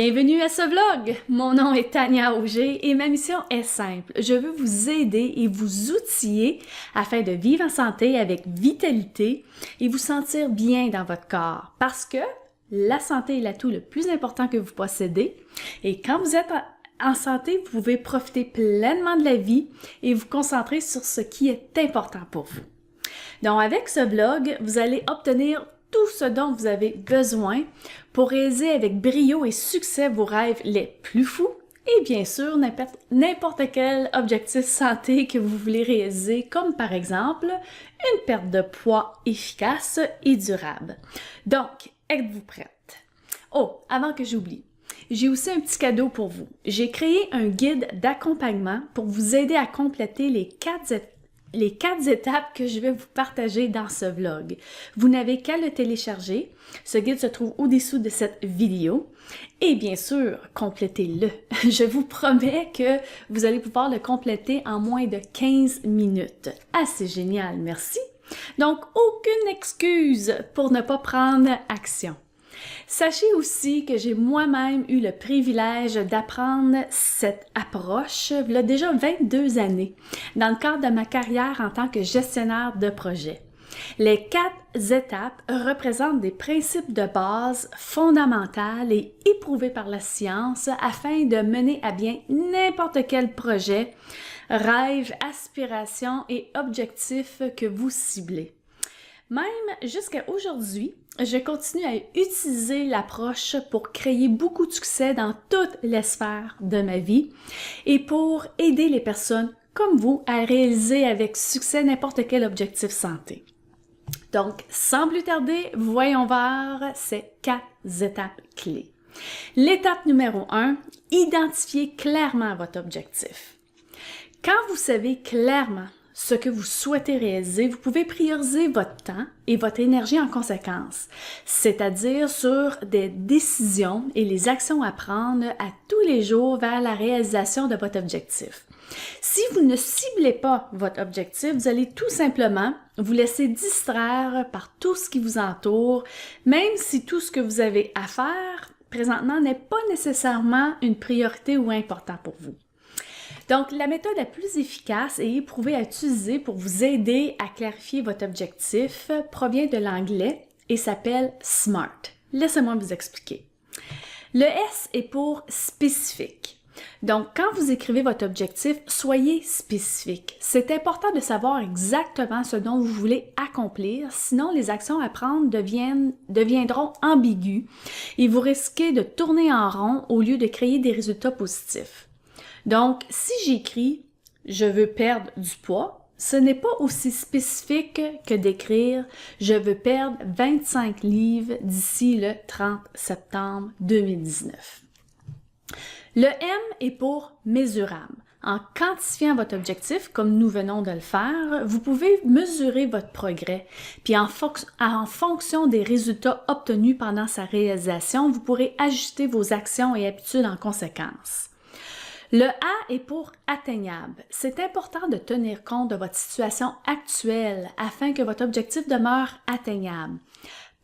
Bienvenue à ce vlog! Mon nom est Tania Auger et ma mission est simple. Je veux vous aider et vous outiller afin de vivre en santé avec vitalité et vous sentir bien dans votre corps parce que la santé est l'atout le plus important que vous possédez et quand vous êtes en santé, vous pouvez profiter pleinement de la vie et vous concentrer sur ce qui est important pour vous. Donc avec ce vlog, vous allez obtenir tout ce dont vous avez besoin pour réaliser avec brio et succès vos rêves les plus fous et bien sûr n'importe quel objectif santé que vous voulez réaliser comme par exemple une perte de poids efficace et durable. Donc, êtes-vous prête? Oh, avant que j'oublie, j'ai aussi un petit cadeau pour vous. J'ai créé un guide d'accompagnement pour vous aider à compléter les quatre étapes que je vais vous partager dans ce vlog. Vous n'avez qu'à le télécharger. Ce guide se trouve au-dessous de cette vidéo. Et bien sûr, complétez-le. Je vous promets que vous allez pouvoir le compléter en moins de 15 minutes. Assez génial, merci. Donc, aucune excuse pour ne pas prendre action. Sachez aussi que j'ai moi-même eu le privilège d'apprendre cette approche il y a déjà 22 années dans le cadre de ma carrière en tant que gestionnaire de projet. Les 4 étapes représentent des principes de base fondamentaux et éprouvés par la science afin de mener à bien n'importe quel projet, rêve, aspiration et objectif que vous ciblez. Même jusqu'à aujourd'hui, je continue à utiliser l'approche pour créer beaucoup de succès dans toutes les sphères de ma vie et pour aider les personnes comme vous à réaliser avec succès n'importe quel objectif santé. Donc, sans plus tarder, voyons voir ces 4 étapes clés. L'étape numéro 1, identifiez clairement votre objectif. Quand vous savez clairement ce que vous souhaitez réaliser, vous pouvez prioriser votre temps et votre énergie en conséquence, c'est-à-dire sur des décisions et les actions à prendre à tous les jours vers la réalisation de votre objectif. Si vous ne ciblez pas votre objectif, vous allez tout simplement vous laisser distraire par tout ce qui vous entoure, même si tout ce que vous avez à faire présentement n'est pas nécessairement une priorité ou important pour vous. Donc, la méthode la plus efficace et éprouvée à utiliser pour vous aider à clarifier votre objectif provient de l'anglais et s'appelle SMART. Laissez-moi vous expliquer. Le S est pour spécifique. Donc, quand vous écrivez votre objectif, soyez spécifique. C'est important de savoir exactement ce dont vous voulez accomplir, sinon les actions à prendre deviendront ambiguës et vous risquez de tourner en rond au lieu de créer des résultats positifs. Donc, si j'écris « je veux perdre du poids », ce n'est pas aussi spécifique que d'écrire « je veux perdre 25 livres d'ici le 30 septembre 2019 ». Le M est pour mesurable. En quantifiant votre objectif, comme nous venons de le faire, vous pouvez mesurer votre progrès. Puis en fonction des résultats obtenus pendant sa réalisation, vous pourrez ajuster vos actions et habitudes en conséquence. Le A est pour atteignable. C'est important de tenir compte de votre situation actuelle afin que votre objectif demeure atteignable.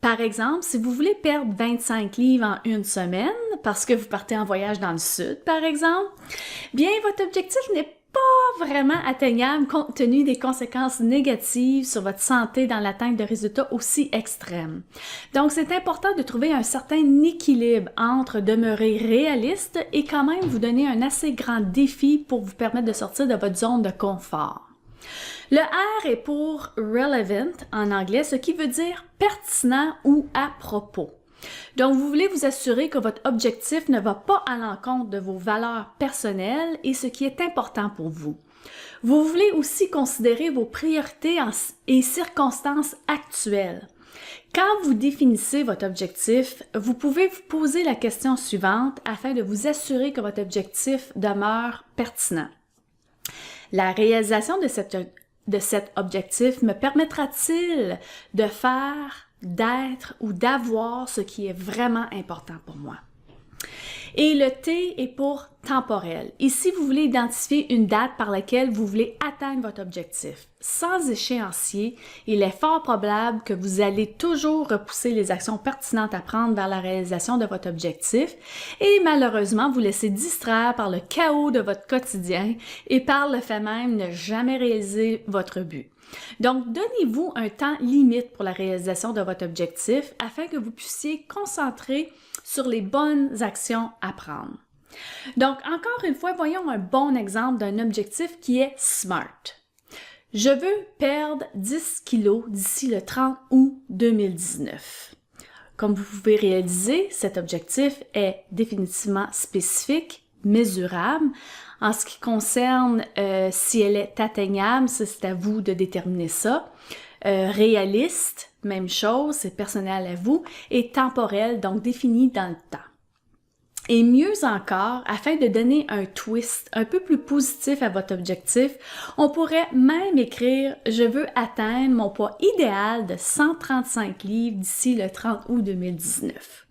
Par exemple, si vous voulez perdre 25 livres en une semaine, parce que vous partez en voyage dans le sud, par exemple, bien, votre objectif n'est pas vraiment atteignable compte tenu des conséquences négatives sur votre santé dans l'atteinte de résultats aussi extrêmes. Donc, c'est important de trouver un certain équilibre entre demeurer réaliste et quand même vous donner un assez grand défi pour vous permettre de sortir de votre zone de confort. Le R est pour relevant en anglais, ce qui veut dire pertinent ou à propos. Donc, vous voulez vous assurer que votre objectif ne va pas à l'encontre de vos valeurs personnelles et ce qui est important pour vous. Vous voulez aussi considérer vos priorités et circonstances actuelles. Quand vous définissez votre objectif, vous pouvez vous poser la question suivante afin de vous assurer que votre objectif demeure pertinent. La réalisation de cet objectif me permettra-t-il de faire, d'être ou d'avoir ce qui est vraiment important pour moi? Et le T est pour temporel. Ici, vous voulez identifier une date par laquelle vous voulez atteindre votre objectif. Sans échéancier, il est fort probable que vous allez toujours repousser les actions pertinentes à prendre vers la réalisation de votre objectif et malheureusement vous laisser distraire par le chaos de votre quotidien et par le fait même ne jamais réaliser votre but. Donc, donnez-vous un temps limite pour la réalisation de votre objectif afin que vous puissiez concentrer sur les bonnes actions à prendre. Donc, encore une fois, voyons un bon exemple d'un objectif qui est SMART. Je veux perdre 10 kilos d'ici le 30 août 2019. Comme vous pouvez réaliser, cet objectif est définitivement spécifique, mesurable. En ce qui concerne si elle est atteignable, c'est à vous de déterminer ça. Réaliste, même chose, c'est personnel à vous. Et temporel, donc défini dans le temps. Et mieux encore, afin de donner un twist un peu plus positif à votre objectif, on pourrait même écrire « Je veux atteindre mon poids idéal de 135 livres d'ici le 30 août 2019 ».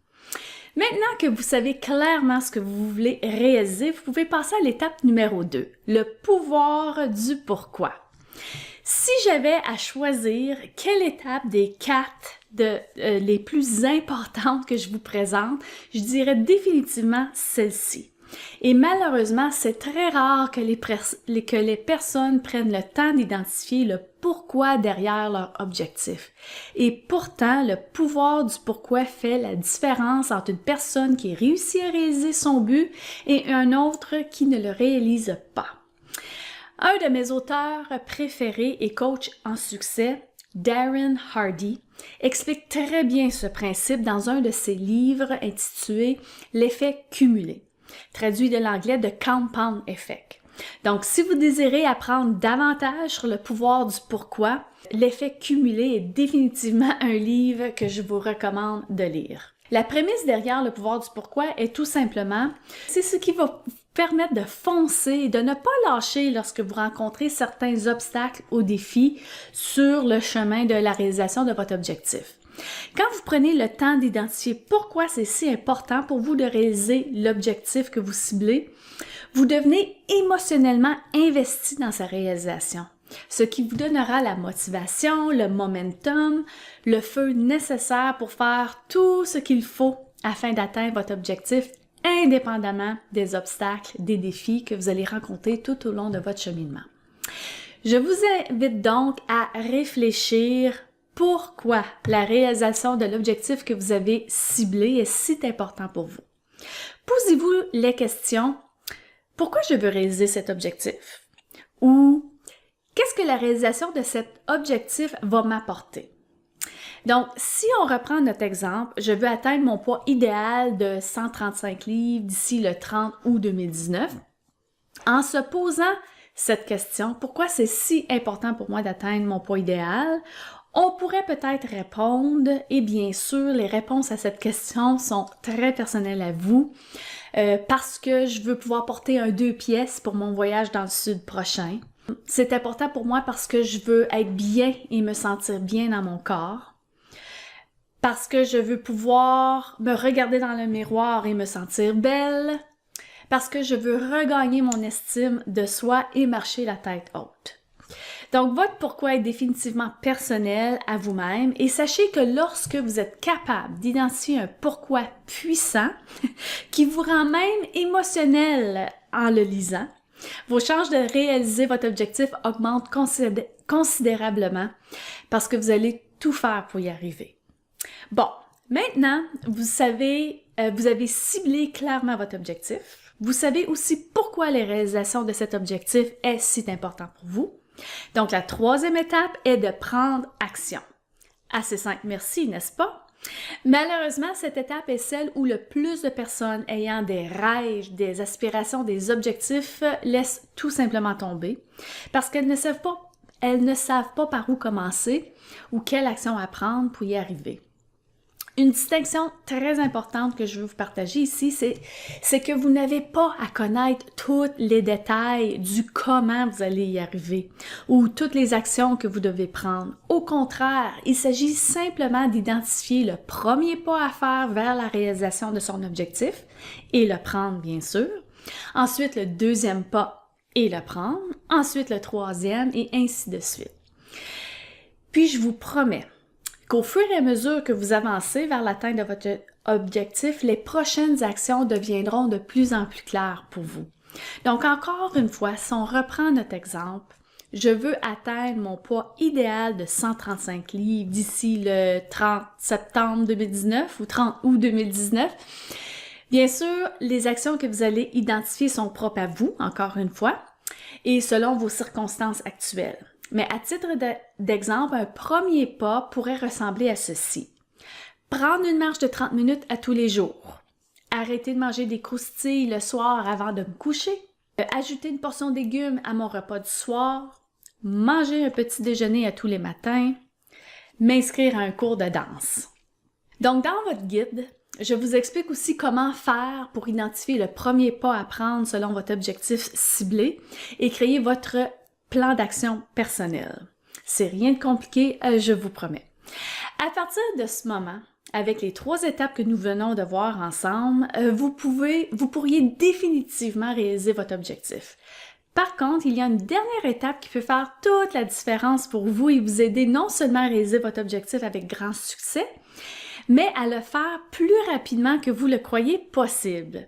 Maintenant que vous savez clairement ce que vous voulez réaliser, vous pouvez passer à l'étape numéro 2, le pouvoir du pourquoi. Si j'avais à choisir quelle étape des 4 les plus importantes que je vous présente, je dirais définitivement celle-ci. Et malheureusement, c'est très rare que les personnes prennent le temps d'identifier le pourquoi derrière leur objectif. Et pourtant, le pouvoir du pourquoi fait la différence entre une personne qui réussit à réaliser son but et un autre qui ne le réalise pas. Un de mes auteurs préférés et coach en succès, Darren Hardy, explique très bien ce principe dans un de ses livres intitulé « L'effet cumulé », traduit de l'anglais de « compound effect ». Donc, si vous désirez apprendre davantage sur le pouvoir du pourquoi, l'effet cumulé est définitivement un livre que je vous recommande de lire. La prémisse derrière le pouvoir du pourquoi est tout simplement, c'est ce qui va vous permettre de foncer et de ne pas lâcher lorsque vous rencontrez certains obstacles ou défis sur le chemin de la réalisation de votre objectif. Quand vous prenez le temps d'identifier pourquoi c'est si important pour vous de réaliser l'objectif que vous ciblez, vous devenez émotionnellement investi dans sa réalisation, ce qui vous donnera la motivation, le momentum, le feu nécessaire pour faire tout ce qu'il faut afin d'atteindre votre objectif indépendamment des obstacles, des défis que vous allez rencontrer tout au long de votre cheminement. Je vous invite donc à réfléchir pourquoi la réalisation de l'objectif que vous avez ciblé est si important pour vous. Posez-vous les questions « Pourquoi je veux réaliser cet objectif? » ou « Qu'est-ce que la réalisation de cet objectif va m'apporter? » Donc, si on reprend notre exemple, je veux atteindre mon poids idéal de 135 livres d'ici le 30 août 2019. En se posant cette question, pourquoi c'est si important pour moi d'atteindre mon poids idéal? On pourrait peut-être répondre, et bien sûr, les réponses à cette question sont très personnelles à vous, parce que je veux pouvoir porter un 2 pièces pour mon voyage dans le sud prochain. C'est important pour moi parce que je veux être bien et me sentir bien dans mon corps. Parce que je veux pouvoir me regarder dans le miroir et me sentir belle. Parce que je veux regagner mon estime de soi et marcher la tête haute. Donc, votre pourquoi est définitivement personnel à vous-même et sachez que lorsque vous êtes capable d'identifier un pourquoi puissant qui vous rend même émotionnel en le lisant, vos chances de réaliser votre objectif augmentent considérablement parce que vous allez tout faire pour y arriver. Bon, maintenant, vous avez ciblé clairement votre objectif. Vous savez aussi pourquoi la réalisation de cet objectif est si important pour vous. Donc, la troisième étape est de prendre action. Assez simple, merci, n'est-ce pas? Malheureusement, cette étape est celle où le plus de personnes ayant des rêves, des aspirations, des objectifs laissent tout simplement tomber parce qu'elles ne savent pas par où commencer ou quelle action à prendre pour y arriver. Une distinction très importante que je veux vous partager ici, c'est que vous n'avez pas à connaître tous les détails du comment vous allez y arriver ou toutes les actions que vous devez prendre. Au contraire, il s'agit simplement d'identifier le premier pas à faire vers la réalisation de son objectif et le prendre, bien sûr. Ensuite, le deuxième pas et le prendre. Ensuite, le troisième et ainsi de suite. Puis, je vous promets qu'au fur et à mesure que vous avancez vers l'atteinte de votre objectif, les prochaines actions deviendront de plus en plus claires pour vous. Donc, encore une fois, si on reprend notre exemple, je veux atteindre mon poids idéal de 135 livres d'ici le 30 septembre 2019 ou 30 août 2019. Bien sûr, les actions que vous allez identifier sont propres à vous, encore une fois, et selon vos circonstances actuelles. Mais à titre d'exemple, un premier pas pourrait ressembler à ceci. Prendre une marche de 30 minutes à tous les jours. Arrêter de manger des croustilles le soir avant de me coucher. Ajouter une portion de légumes à mon repas du soir. Manger un petit déjeuner à tous les matins. M'inscrire à un cours de danse. Donc, dans votre guide, je vous explique aussi comment faire pour identifier le premier pas à prendre selon votre objectif ciblé et créer votre plan d'action personnel. C'est rien de compliqué, je vous promets. À partir de ce moment, avec les 3 étapes que nous venons de voir ensemble, vous pourriez définitivement réaliser votre objectif. Par contre, il y a une dernière étape qui peut faire toute la différence pour vous et vous aider non seulement à réaliser votre objectif avec grand succès, mais à le faire plus rapidement que vous le croyez possible.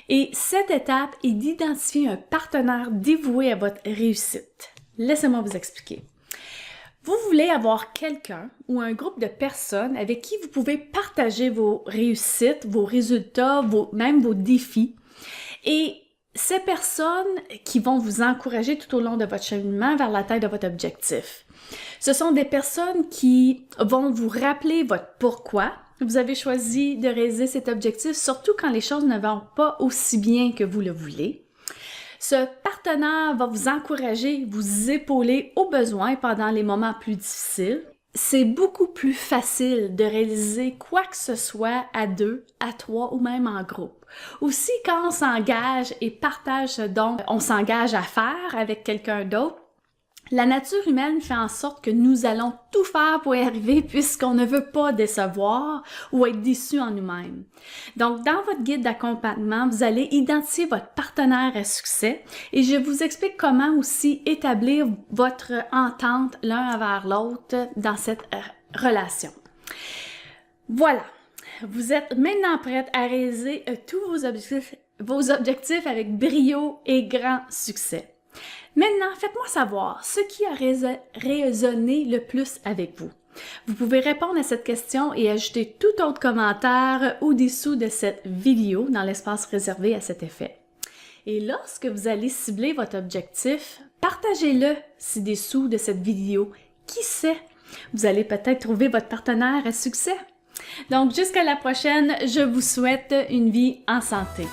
Et cette étape est d'identifier un partenaire dévoué à votre réussite. Laissez-moi vous expliquer. Vous voulez avoir quelqu'un ou un groupe de personnes avec qui vous pouvez partager vos réussites, vos résultats, même vos défis. Et ces personnes qui vont vous encourager tout au long de votre cheminement vers l'atteinte de votre objectif. Ce sont des personnes qui vont vous rappeler votre pourquoi vous avez choisi de réaliser cet objectif, surtout quand les choses ne vont pas aussi bien que vous le voulez. Ce partenaire va vous encourager, vous épauler au besoin pendant les moments plus difficiles. C'est beaucoup plus facile de réaliser quoi que ce soit à 2, à 3 ou même en groupe. Aussi, quand on s'engage et partage ce dont on s'engage à faire avec quelqu'un d'autre, la nature humaine fait en sorte que nous allons tout faire pour y arriver puisqu'on ne veut pas décevoir ou être déçu en nous-mêmes. Donc, dans votre guide d'accompagnement, vous allez identifier votre partenaire à succès et je vous explique comment aussi établir votre entente l'un envers l'autre dans cette relation. Voilà, vous êtes maintenant prête à réaliser tous vos objectifs avec brio et grand succès. Maintenant, faites-moi savoir ce qui a résonné le plus avec vous. Vous pouvez répondre à cette question et ajouter tout autre commentaire au-dessous de cette vidéo dans l'espace réservé à cet effet. Et lorsque vous allez cibler votre objectif, partagez-le ci-dessous de cette vidéo. Qui sait, vous allez peut-être trouver votre partenaire à succès. Donc, jusqu'à la prochaine, je vous souhaite une vie en santé.